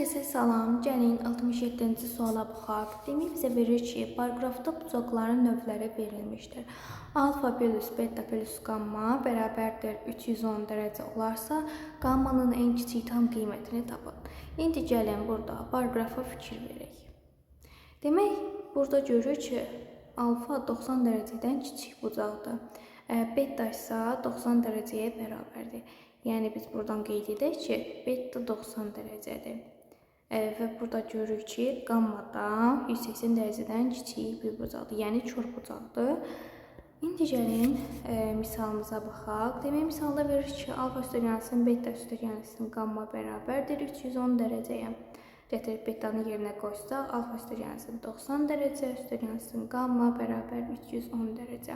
kəsə salam. Gəlin 67-ci suala baxaq. Demək bizə verir ki, paraqrafda bucaqların növləri verilmişdir. Alfa plus beta plus gamma bərabərdir 310 dərəcə olarsa, gammanın ən kiçik tam qiymətini tapın. İndi gəlin burada paraqrafa fikir verək. Demək, burada görürük ki, alfa 90 dərəcədən kiçik bucaqdır. Beta isə 90 dərəcəyə bərabərdir. Yəni biz buradan qeyd edək ki, beta 90 dərəcədir. Və burada görürük ki, gamma da 180 dərəcədən kiçik bir bucaqdır. Yəni kör bucaqdır. İndi gəlin misalımıza baxaq. Demək, misalda verir ki, alfa üstəgəlsin, beta üstəgəlsin, gamma bərabərdir 310 dərəcəyə. Gətirib betanı yerinə qoysaq, alfa üstəgəlsin 90 dərəcə, üstəgəlsin gamma bərabər 310 dərəcə.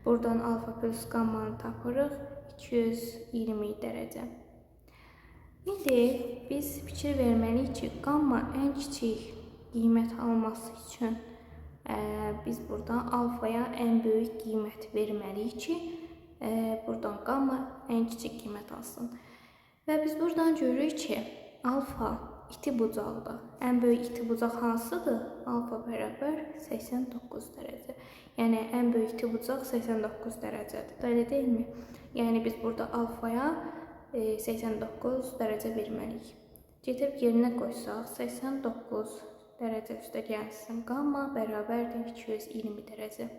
Buradan alfa plus gammanı tapırıq 220 dərəcə. İndi biz fikir verməliyik ki, gamma ən kiçik qiymət alması üçün biz buradan alfaya ən böyük qiymət verməliyik ki, buradan gamma ən kiçik qiymət alsın. Və biz buradan görürük ki, alfa iti bucaqdır. Ən böyük iti bucaq hansıdır? Alfa bərabər 89 dərəcə. Yəni, ən böyük iti bucaq 89 dərəcədir. Elə deyilmi? Yəni, biz burada alfaya 89 dərəcə verməliyik. Getirib yerinə qoysaq, 89 dərəcə üstə gəlsin. Gamma bərabərdir 220 dərəcə.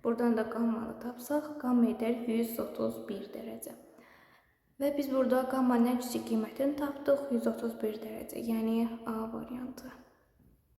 Buradan da gammanı tapsaq, gamma edər 131 dərəcə. Və biz burada gammanın ən kiçik qiymətini tapdıq 131 dərəcə, yəni A variantı.